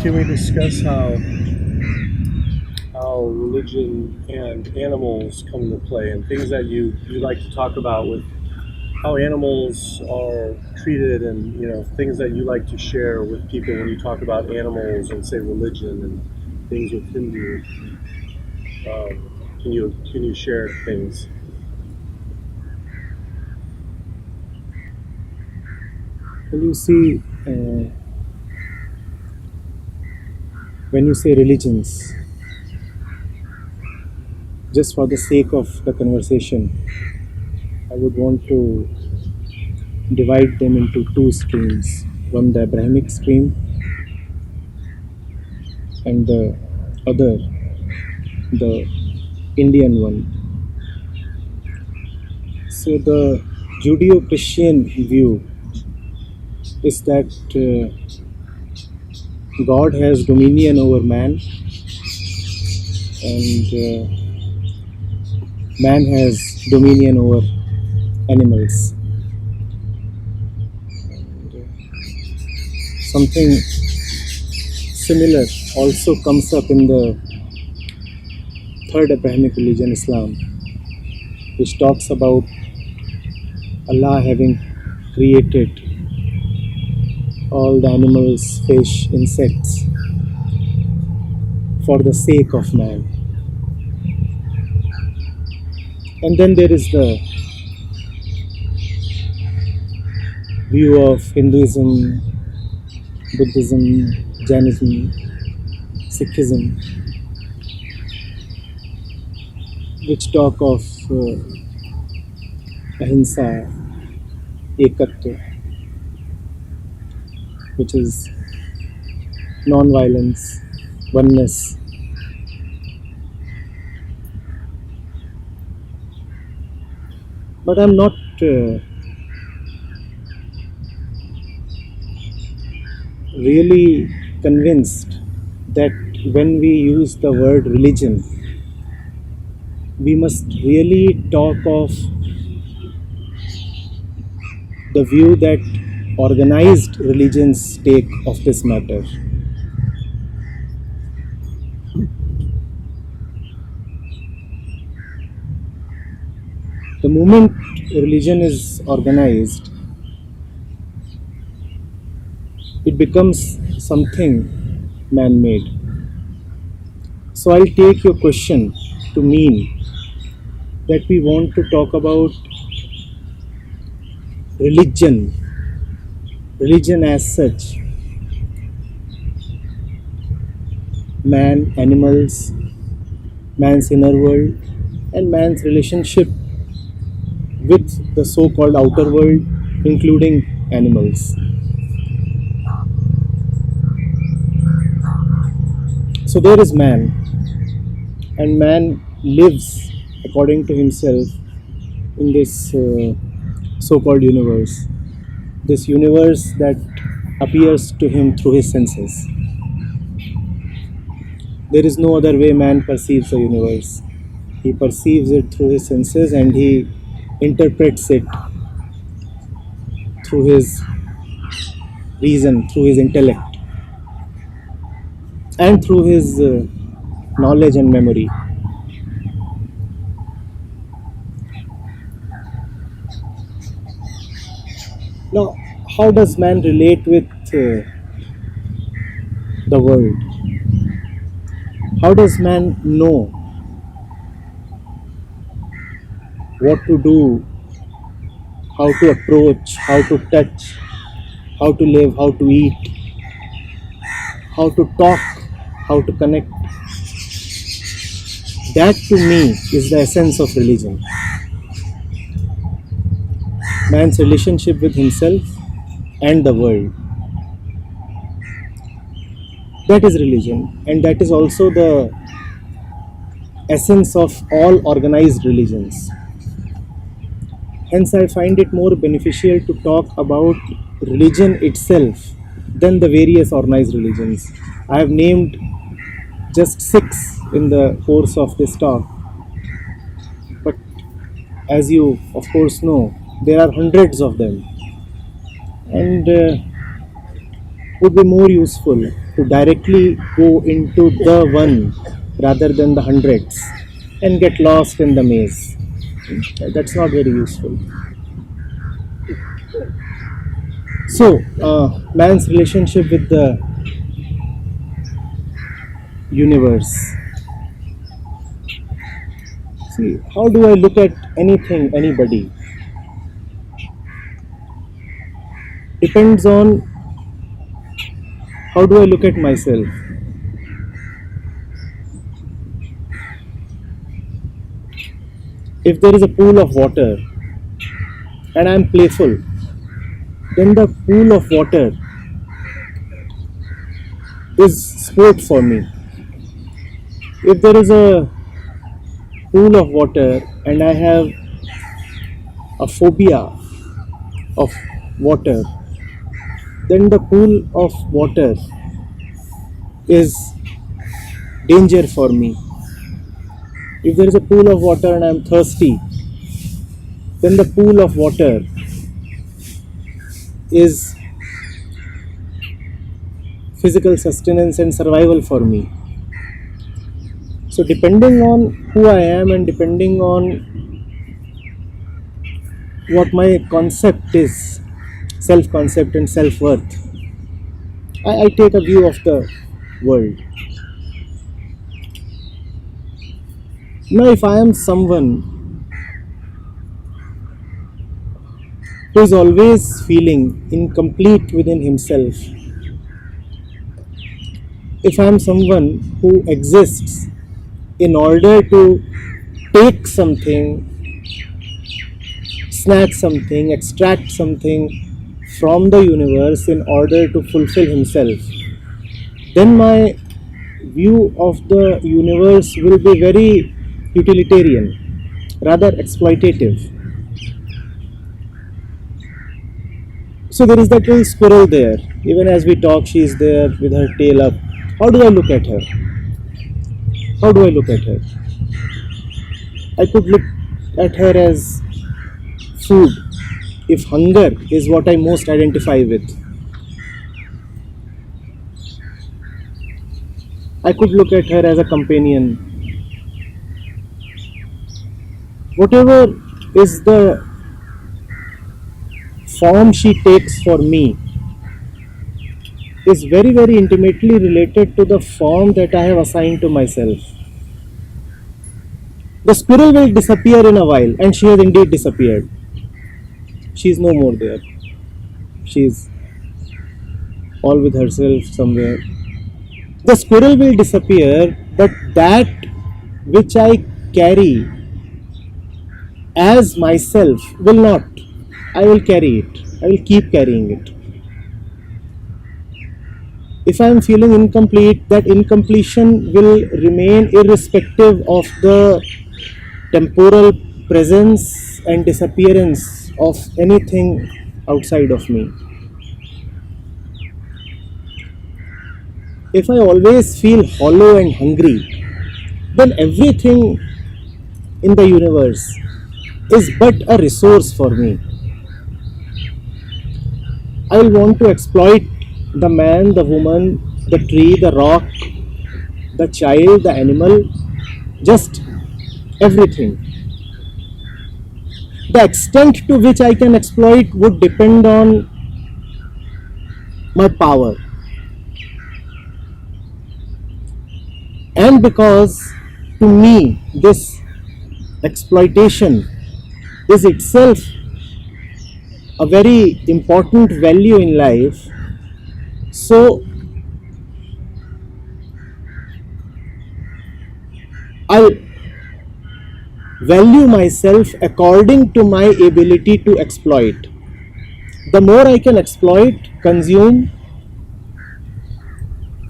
can we discuss how religion and animals come into play and things that you like to talk about with how animals are treated and things that you like to share with people when you talk about animals and say religion and things with Hindu. Can you share things? Well, you see, when you say religions, just for the sake of the conversation, I would want to divide them into two streams. One, the Abrahamic stream, and the other, the Indian one. So, the Judeo Christian view is that God has dominion over man, and man has dominion over animals. Something similar also comes up in the third Abrahamic religion, Islam, which talks about Allah having created all the animals, fish, insects for the sake of man. And then there is the view of Hinduism, Buddhism, Jainism, Sikhism, which talk of ahimsa, ekatva, which is non-violence, oneness. But I'm not really convinced that when we use the word religion, we must really talk of the view that organized religions take of this matter. The moment religion is organized, it becomes something man-made. So I'll take your question to mean that we want to talk about religion as such, man, animals, man's inner world, and man's relationship with the so-called outer world, including animals. So there is man, and man lives according to himself in this so-called universe. This universe that appears to him through his senses. There is no other way man perceives the universe. He perceives it through his senses and he interprets it through his reason, through his intellect, and through his knowledge and memory. Now, how does man relate with the world? How does man know what to do, how to approach, how to touch, how to live, how to eat, how to talk, how to connect? That to me is the essence of religion. Man's relationship with himself and the world. That is religion, and that is also the essence of all organized religions. Hence, I find it more beneficial to talk about religion itself than the various organized religions. I have named just 6 in the course of this talk, but as you of course know, there are hundreds of them. And would be more useful to directly go into the one rather than the hundreds and get lost in the maze. That's not very useful. So, man's relationship with the universe. See, how do I look at anything, anybody? Depends on how do I look at myself. If there is a pool of water and I am playful, then the pool of water is sport for me. If there is a pool of water and I have a phobia of water, then the pool of water is danger for me. If there is a pool of water and I am thirsty, then the pool of water is physical sustenance and survival for me. So depending on who I am and depending on what my concept is, self-concept and self-worth, I take a view of the world. Now if I am someone who is always feeling incomplete within himself, if I am someone who exists in order to take something, snatch something, extract something from the universe in order to fulfill himself, then my view of the universe will be very utilitarian, rather exploitative. So there is that little squirrel there. Even as we talk, she is there with her tail up. How do I look at her? How do I look at her? I could look at her as food, if hunger is what I most identify with. I could look at her as a companion. Whatever is the form she takes for me is very, very intimately related to the form that I have assigned to myself. The squirrel will disappear in a while, and she has indeed disappeared. She is no more there. She is all with herself somewhere. The squirrel will disappear, but that which I carry as myself will not. I will carry it. I will keep carrying it. If I am feeling incomplete, that incompletion will remain irrespective of the temporal presence and disappearance of anything outside of me. If I always feel hollow and hungry, then everything in the universe is but a resource for me. I will want to exploit the man, the woman, the tree, the rock, the child, the animal, just everything. The extent to which I can exploit would depend on my power. And because to me this exploitation is itself a very important value in life, so I value myself according to my ability to exploit. The more I can exploit, consume,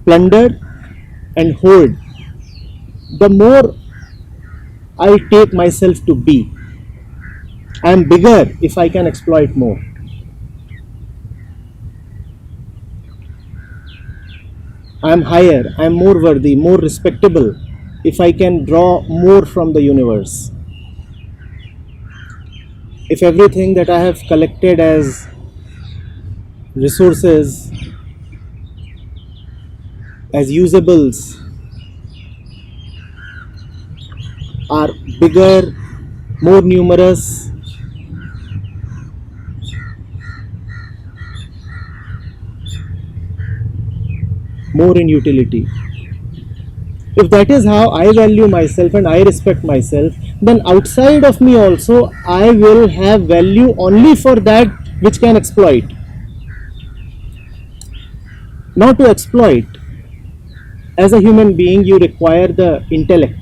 plunder and hoard, the more I take myself to be. I am bigger if I can exploit more. I am higher, I am more worthy, more respectable if I can draw more from the universe. If everything that I have collected as resources as usables are bigger, more numerous, more in utility. If that is how I value myself and I respect myself, then outside of me also I will have value only for that which can exploit. Not to exploit. As a human being, you require the intellect.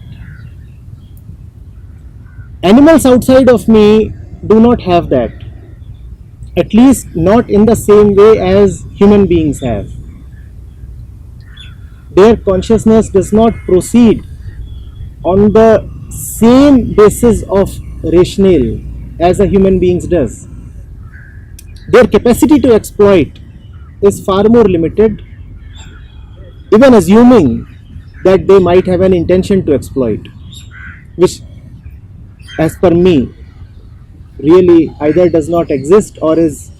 Animals outside of me do not have that. At least not in the same way as human beings have. Their consciousness does not proceed on the same basis of rationale as a human being's does. Their capacity to exploit is far more limited, even assuming that they might have an intention to exploit, which, as per me, really either does not exist or is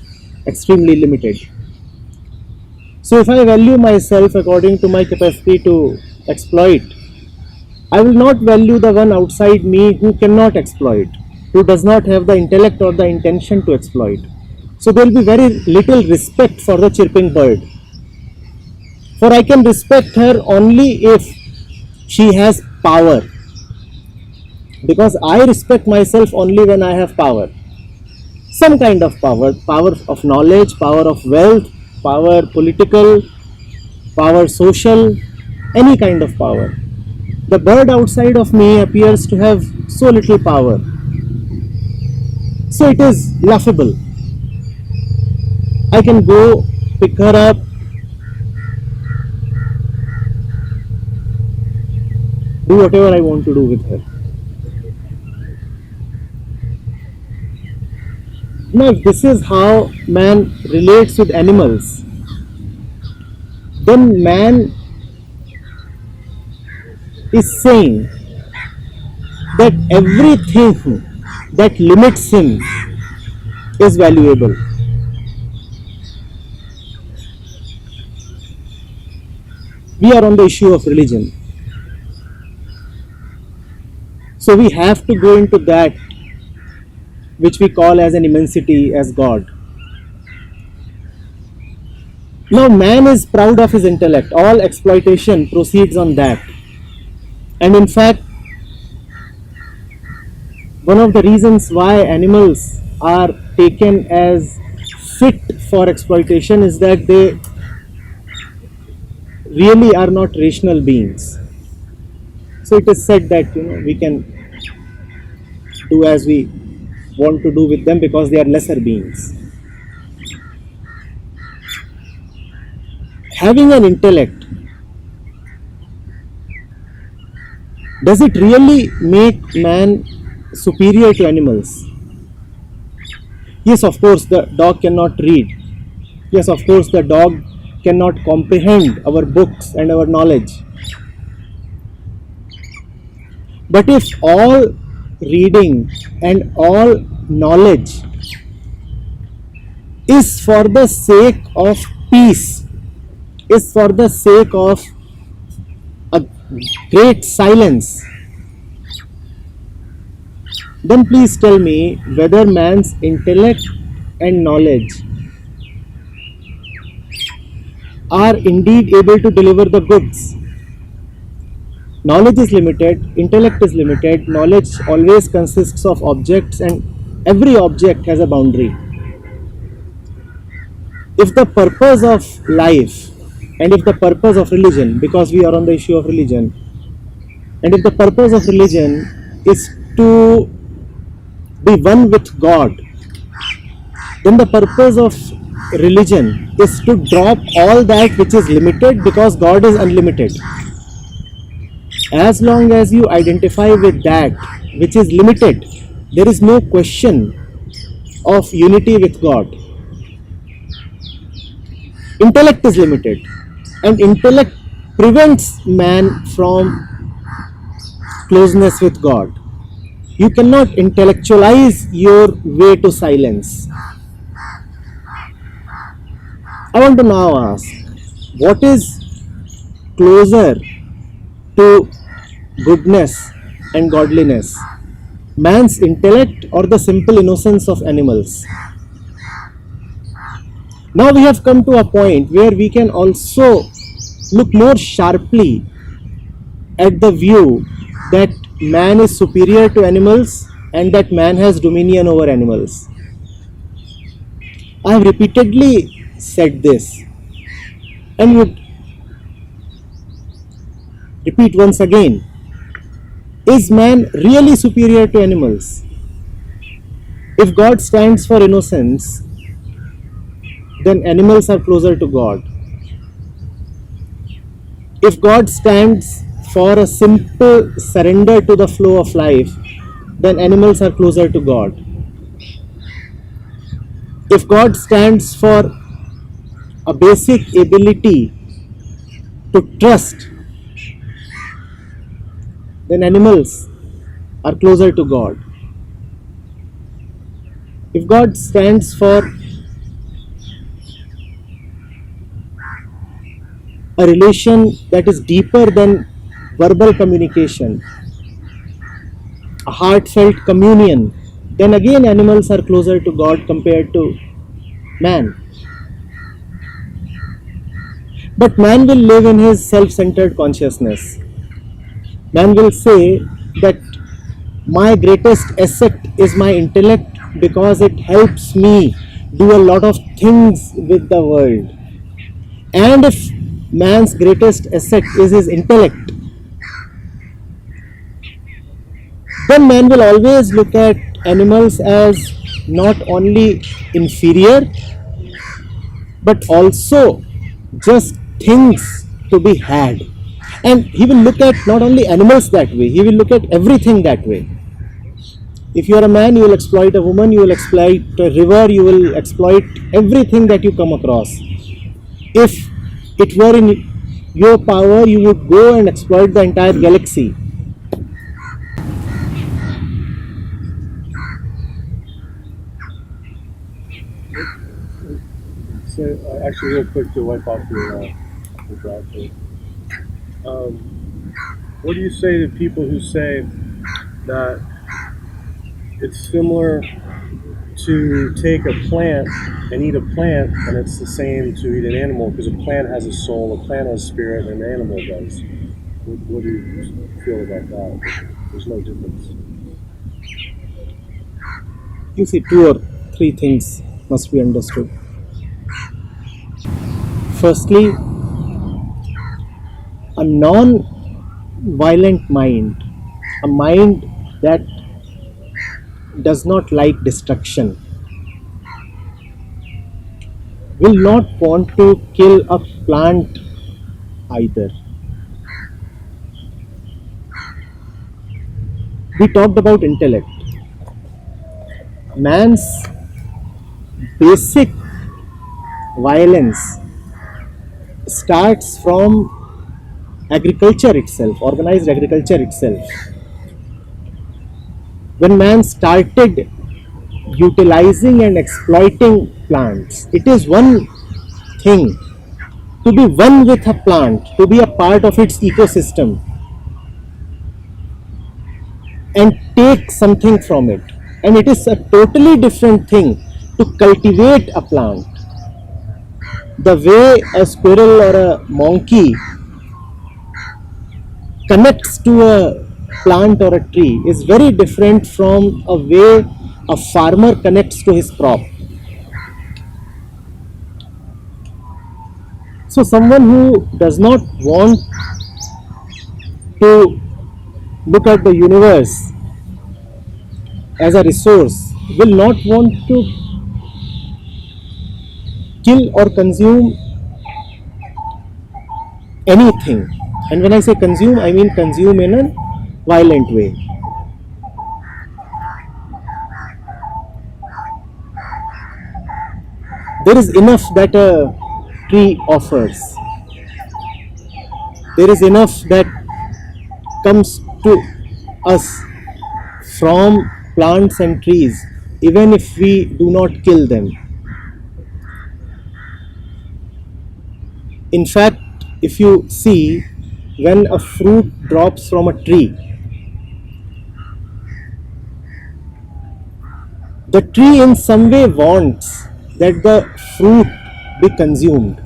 extremely limited. So if I value myself according to my capacity to exploit, I will not value the one outside me who cannot exploit, who does not have the intellect or the intention to exploit. So there will be very little respect for the chirping bird. For I can respect her only if she has power. Because I respect myself only when I have power. Some kind of power, power of knowledge, power of wealth, power political, power social, any kind of power. The bird outside of me appears to have so little power. So it is laughable. I can go pick her up, do whatever I want to do with her. Now, if this is how man relates with animals, then man is saying that everything that limits him is valuable. We are on the issue of religion. So we have to go into that which we call as an immensity, as God. Now man is proud of his intellect. All exploitation proceeds on that. And in fact, one of the reasons why animals are taken as fit for exploitation is that they really are not rational beings. So it is said that we can do as we want to do with them because they are lesser beings. Having an intellect, does it really make man superior to animals? Yes, of course, the dog cannot read. Yes, of course, the dog cannot comprehend our books and our knowledge. But if all reading and all knowledge is for the sake of peace, is for the sake of a great silence, then please tell me whether man's intellect and knowledge are indeed able to deliver the goods. Knowledge is limited, intellect is limited, knowledge always consists of objects and every object has a boundary. If the purpose of life and if the purpose of religion, because we are on the issue of religion, and if the purpose of religion is to be one with God, then the purpose of religion is to drop all that which is limited because God is unlimited. As long as you identify with that which is limited, there is no question of unity with God. Intellect is limited, and intellect prevents man from closeness with God. You cannot intellectualize your way to silence. I want to now ask, what is closer to goodness and godliness? Man's intellect or the simple innocence of animals? Now we have come to a point where we can also look more sharply at the view that man is superior to animals and that man has dominion over animals. I have repeatedly said this and would repeat once again. Is man really superior to animals? If God stands for innocence, then animals are closer to God. If God stands for a simple surrender to the flow of life, then animals are closer to God. If God stands for a basic ability to trust, then animals are closer to God. If God stands for a relation that is deeper than verbal communication, a heartfelt communion, then again animals are closer to God compared to man. But man will live in his self-centered consciousness. Man will say that my greatest asset is my intellect because it helps me do a lot of things with the world. And if man's greatest asset is his intellect, then man will always look at animals as not only inferior but also just things to be had. And he will look at not only animals that way, he will look at everything that way. If you are a man, you will exploit a woman, you will exploit a river, you will exploit everything that you come across. If it were in your power, you would go and exploit the entire galaxy. So, actually, real quick to wipe off your drive through. What do you say to people who say that it's similar to take a plant and eat a plant, and it's the same to eat an animal because a plant has a soul, a plant has a spirit, and an animal does? What do you feel about that? There's no difference. You see, 2 or 3 things must be understood. Firstly, a non-violent mind, a mind that does not like destruction, will not want to kill a plant either. We talked about intellect. Man's basic violence starts from agriculture itself, organized agriculture itself. When man started utilizing and exploiting plants, it is one thing to be one with a plant, to be a part of its ecosystem and take something from it. And it is a totally different thing to cultivate a plant. The way a squirrel or a monkey connects to a plant or a tree is very different from a way a farmer connects to his crop. So someone who does not want to look at the universe as a resource will not want to kill or consume anything. And when I say consume, I mean consume in a violent way. There is enough that a tree offers. There is enough that comes to us from plants and trees, even if we do not kill them. In fact, if you see, when a fruit drops from a tree, the tree in some way wants that the fruit be consumed.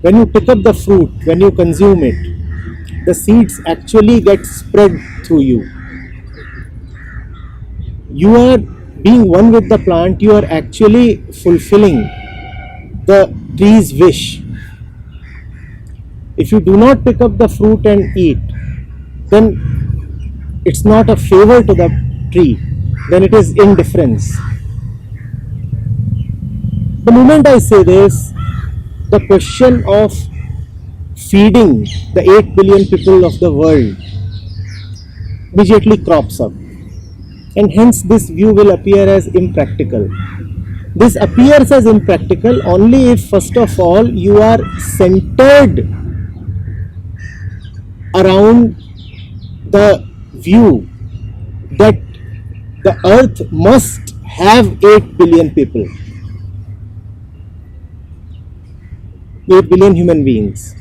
When you pick up the fruit, when you consume it, the seeds actually get spread through you. You are being one with the plant, you are actually fulfilling the tree's wish. If you do not pick up the fruit and eat, then it's not a favor to the tree, then it is indifference. The moment I say this, the question of feeding the 8 billion people of the world immediately crops up, and hence this view will appear as impractical. This appears as impractical only if, first of all, you are centered around the view that the earth must have 8 billion people, 8 billion human beings.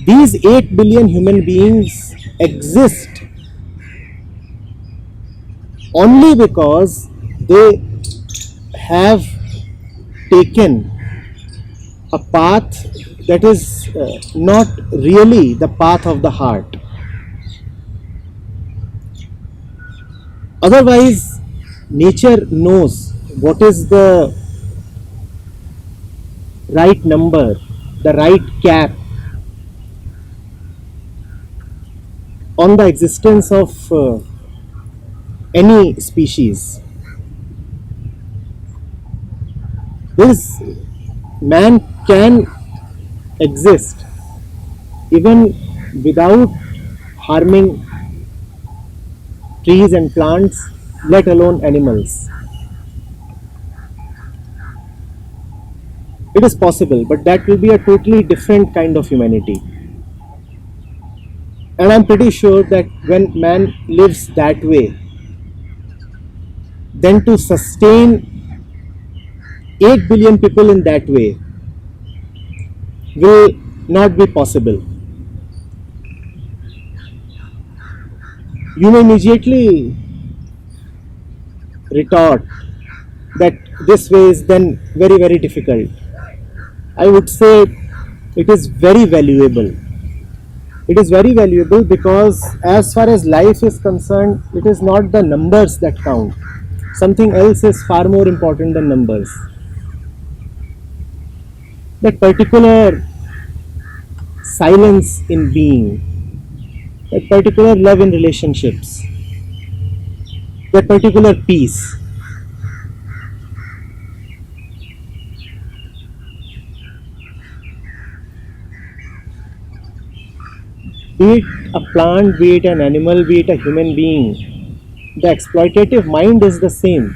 These 8 billion human beings exist only because they have taken a path that is not really the path of the heart. Otherwise, nature knows what is the right number, the right cap on the existence of any species. This man can exist even without harming trees and plants, let alone animals. It is possible, but that will be a totally different kind of humanity. And I'm pretty sure that when man lives that way, then to sustain 8 billion people in that way will not be possible. You may immediately retort that this way is then very, very difficult. I would say it is very valuable. It is very valuable because, as far as life is concerned, it is not the numbers that count. Something else is far more important than numbers. That particular silence in being, that particular love in relationships, that particular peace. Be it a plant, be it an animal, be it a human being, the exploitative mind is the same.